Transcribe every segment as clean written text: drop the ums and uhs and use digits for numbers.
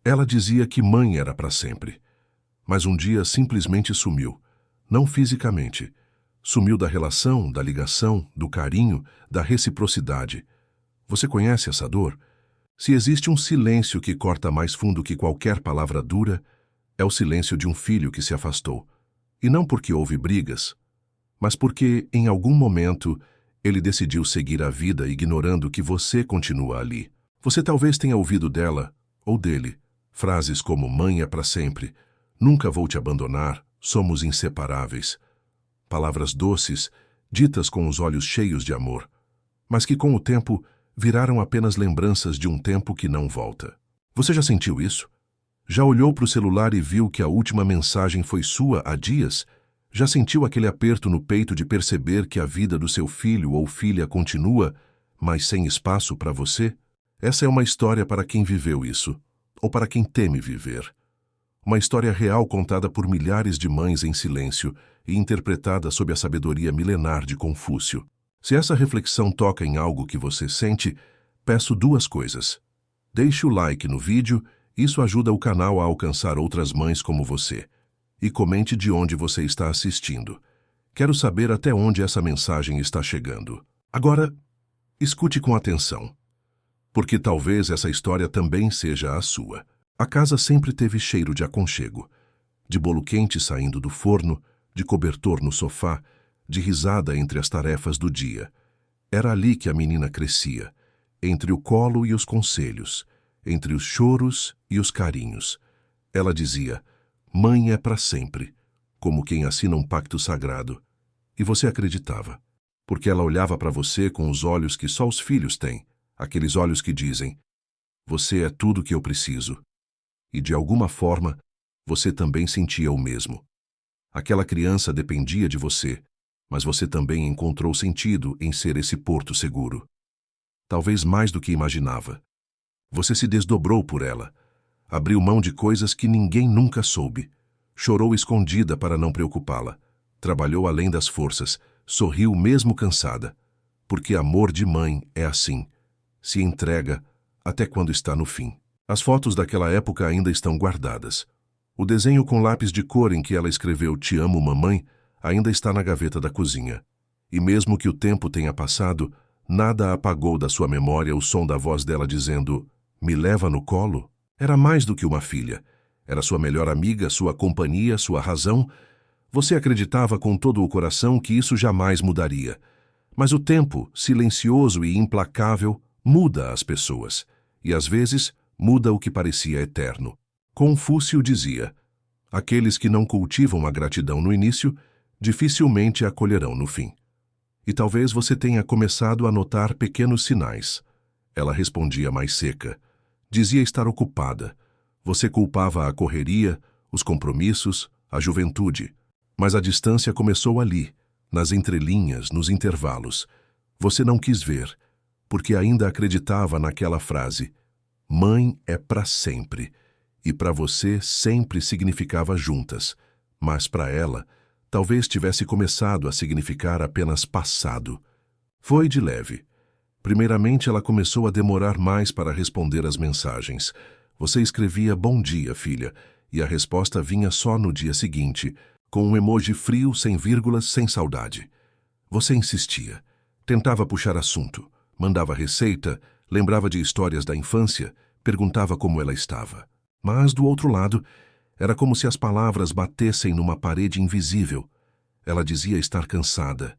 Ela dizia que mãe era para sempre, mas um dia simplesmente sumiu, não fisicamente. Sumiu da relação, da ligação, do carinho, da reciprocidade. Você conhece essa dor? Se existe um silêncio que corta mais fundo que qualquer palavra dura, é o silêncio de um filho que se afastou. E não porque houve brigas, mas porque, em algum momento, ele decidiu seguir a vida ignorando que você continua ali. Você talvez tenha ouvido dela, ou dele, frases como mãe é para sempre, nunca vou te abandonar, somos inseparáveis. Palavras doces, ditas com os olhos cheios de amor, mas que com o tempo viraram apenas lembranças de um tempo que não volta. Você já sentiu isso? Já olhou para o celular e viu que a última mensagem foi sua há dias? Já sentiu aquele aperto no peito de perceber que a vida do seu filho ou filha continua, mas sem espaço para você? Essa é uma história para quem viveu isso, ou para quem teme viver. Uma história real contada por milhares de mães em silêncio e interpretada sob a sabedoria milenar de Confúcio. Se essa reflexão toca em algo que você sente, peço duas coisas. Deixe o like no vídeo, isso ajuda o canal a alcançar outras mães como você. E comente de onde você está assistindo. Quero saber até onde essa mensagem está chegando. Agora, escute com atenção, porque talvez essa história também seja a sua. A casa sempre teve cheiro de aconchego, de bolo quente saindo do forno, de cobertor no sofá, de risada entre as tarefas do dia. Era ali que a menina crescia, entre o colo e os conselhos, entre os choros e os carinhos. Ela dizia, mãe é para sempre, como quem assina um pacto sagrado. E você acreditava, porque ela olhava para você com os olhos que só os filhos têm, aqueles olhos que dizem, você é tudo que eu preciso. E de alguma forma, você também sentia o mesmo. Aquela criança dependia de você, mas você também encontrou sentido em ser esse porto seguro. Talvez mais do que imaginava. Você se desdobrou por ela, abriu mão de coisas que ninguém nunca soube, chorou escondida para não preocupá-la, trabalhou além das forças, sorriu mesmo cansada, porque amor de mãe é assim, se entrega até quando está no fim. As fotos daquela época ainda estão guardadas. O desenho com lápis de cor em que ela escreveu Te amo, mamãe, ainda está na gaveta da cozinha. E mesmo que o tempo tenha passado, nada apagou da sua memória o som da voz dela dizendo, me leva no colo? Era mais do que uma filha. Era sua melhor amiga, sua companhia, sua razão. Você acreditava com todo o coração que isso jamais mudaria. Mas o tempo, silencioso e implacável, muda as pessoas. E às vezes, muda o que parecia eterno. Confúcio dizia, aqueles que não cultivam a gratidão no início, dificilmente a colherão no fim. E talvez você tenha começado a notar pequenos sinais. Ela respondia mais seca. Dizia estar ocupada. Você culpava a correria, os compromissos, a juventude. Mas a distância começou ali, nas entrelinhas, nos intervalos. Você não quis ver, porque ainda acreditava naquela frase, mãe é para sempre, e para você sempre significava juntas, mas para ela, talvez tivesse começado a significar apenas passado. Foi de leve. Primeiramente, ela começou a demorar mais para responder às mensagens. Você escrevia bom dia, filha, e a resposta vinha só no dia seguinte, com um emoji frio, sem vírgulas, sem saudade. Você insistia, tentava puxar assunto, mandava receita, lembrava de histórias da infância, perguntava como ela estava. Mas, do outro lado, era como se as palavras batessem numa parede invisível. Ela dizia estar cansada,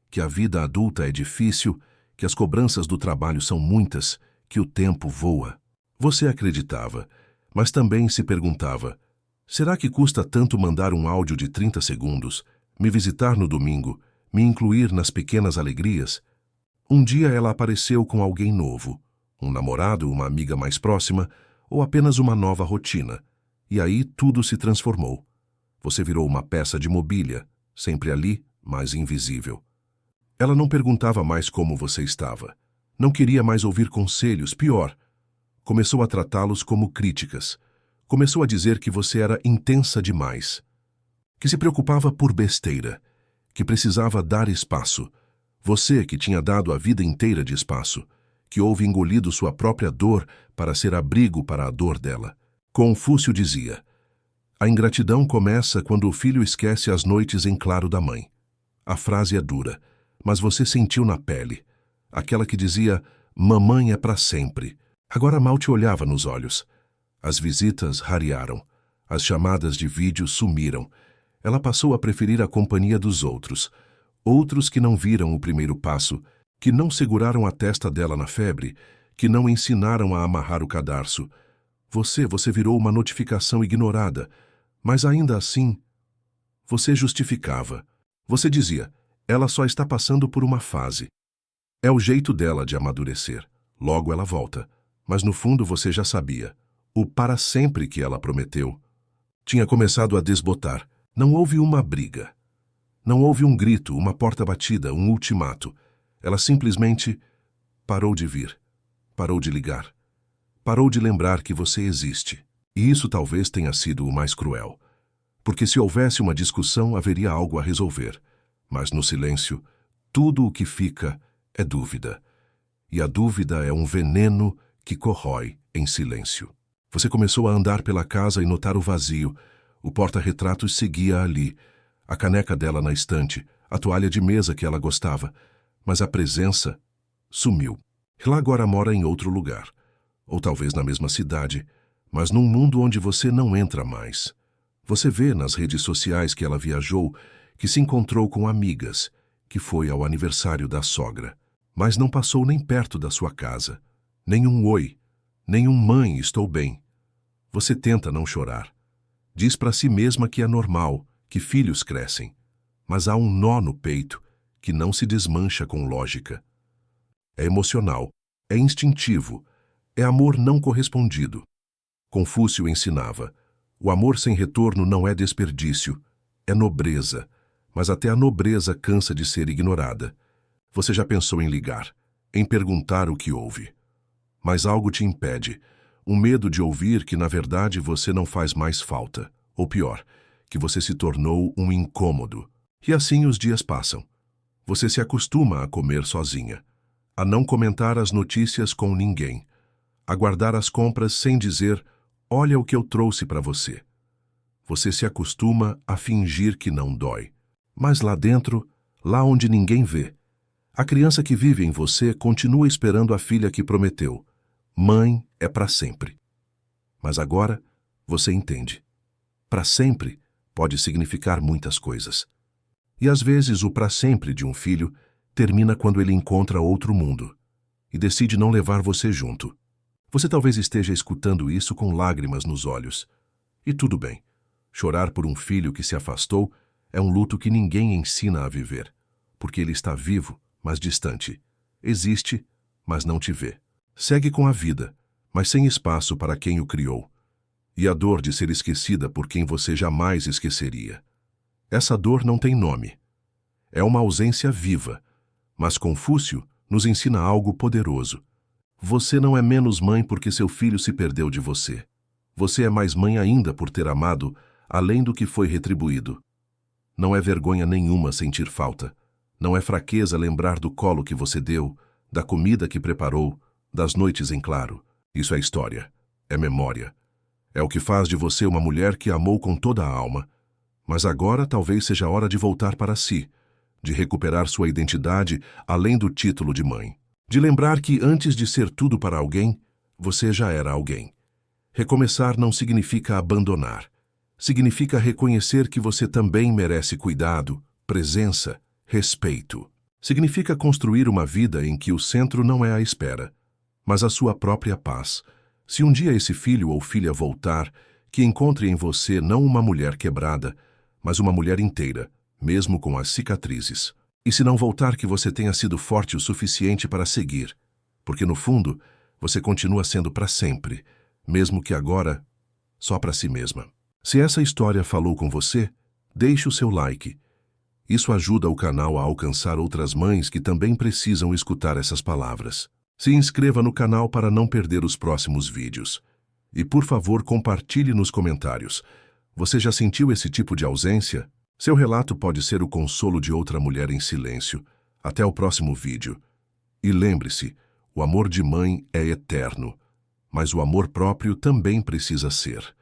que a vida adulta é difícil, que as cobranças do trabalho são muitas, que o tempo voa. Você acreditava, mas também se perguntava, será que custa tanto mandar um áudio de 30 segundos, me visitar no domingo, me incluir nas pequenas alegrias? Um dia ela apareceu com alguém novo, um namorado, uma amiga mais próxima, ou apenas uma nova rotina. E aí tudo se transformou. Você virou uma peça de mobília, sempre ali, mas invisível. Ela não perguntava mais como você estava. Não queria mais ouvir conselhos, pior. Começou a tratá-los como críticas. Começou a dizer que você era intensa demais. Que se preocupava por besteira. Que precisava dar espaço. Você que tinha dado a vida inteira de espaço. Que houve engolido sua própria dor para ser abrigo para a dor dela. Confúcio dizia: a ingratidão começa quando o filho esquece as noites em claro da mãe. A frase é dura, mas você sentiu na pele. Aquela que dizia: mamãe é para sempre. Agora mal te olhava nos olhos. As visitas rarearam. As chamadas de vídeo sumiram. Ela passou a preferir a companhia dos outros. Outros que não viram o primeiro passo, que não seguraram a testa dela na febre, que não ensinaram a amarrar o cadarço. Você virou uma notificação ignorada, mas ainda assim, você justificava. Você dizia: ela só está passando por uma fase. É o jeito dela de amadurecer. Logo ela volta. Mas no fundo você já sabia. O para sempre que ela prometeu tinha começado a desbotar. Não houve uma briga. Não houve um grito, uma porta batida, um ultimato. Ela simplesmente parou de vir. Parou de ligar. Parou de lembrar que você existe. E isso talvez tenha sido o mais cruel. Porque se houvesse uma discussão, haveria algo a resolver. Mas no silêncio, tudo o que fica é dúvida. E a dúvida é um veneno que corrói em silêncio. Você começou a andar pela casa e notar o vazio. O porta-retratos seguia ali. A caneca dela na estante, a toalha de mesa que ela gostava. Mas a presença sumiu. Ela agora mora em outro lugar. Ou talvez na mesma cidade, mas num mundo onde você não entra mais. Você vê nas redes sociais que ela viajou, que se encontrou com amigas, que foi ao aniversário da sogra, mas não passou nem perto da sua casa. Nenhum oi, nenhum mãe, estou bem. Você tenta não chorar. Diz para si mesma que é normal, que filhos crescem, mas há um nó no peito que não se desmancha com lógica. É emocional, é instintivo, é amor não correspondido. Confúcio ensinava: o amor sem retorno não é desperdício, é nobreza, mas até a nobreza cansa de ser ignorada. Você já pensou em ligar, em perguntar o que houve. Mas algo te impede, um medo de ouvir que na verdade você não faz mais falta, ou pior, que você se tornou um incômodo. E assim os dias passam. Você se acostuma a comer sozinha, a não comentar as notícias com ninguém, a guardar as compras sem dizer: olha o que eu trouxe para você. Você se acostuma a fingir que não dói. Mas lá dentro, lá onde ninguém vê, a criança que vive em você continua esperando a filha que prometeu. Mãe é para sempre. Mas agora, você entende. Para sempre pode significar muitas coisas. E às vezes o para sempre de um filho termina quando ele encontra outro mundo e decide não levar você junto. Você talvez esteja escutando isso com lágrimas nos olhos. E tudo bem. Chorar por um filho que se afastou é um luto que ninguém ensina a viver, porque ele está vivo, mas distante. Existe, mas não te vê. Segue com a vida, mas sem espaço para quem o criou. E a dor de ser esquecida por quem você jamais esqueceria. Essa dor não tem nome. É uma ausência viva, mas Confúcio nos ensina algo poderoso. Você não é menos mãe porque seu filho se perdeu de você. Você é mais mãe ainda por ter amado, além do que foi retribuído. Não é vergonha nenhuma sentir falta. Não é fraqueza lembrar do colo que você deu, da comida que preparou, das noites em claro. Isso é história. É memória. É o que faz de você uma mulher que amou com toda a alma. Mas agora talvez seja hora de voltar para si, de recuperar sua identidade além do título de mãe. De lembrar que antes de ser tudo para alguém, você já era alguém. Recomeçar não significa abandonar. Significa reconhecer que você também merece cuidado, presença, respeito. Significa construir uma vida em que o centro não é a espera, mas a sua própria paz. Se um dia esse filho ou filha voltar, que encontre em você não uma mulher quebrada, mas uma mulher inteira, mesmo com as cicatrizes. E se não voltar, que você tenha sido forte o suficiente para seguir, porque no fundo, você continua sendo para sempre, mesmo que agora, só para si mesma. Se essa história falou com você, deixe o seu like. Isso ajuda o canal a alcançar outras mães que também precisam escutar essas palavras. Se inscreva no canal para não perder os próximos vídeos. E por favor, compartilhe nos comentários. Você já sentiu esse tipo de ausência? Seu relato pode ser o consolo de outra mulher em silêncio. Até o próximo vídeo. E lembre-se, o amor de mãe é eterno, mas o amor próprio também precisa ser.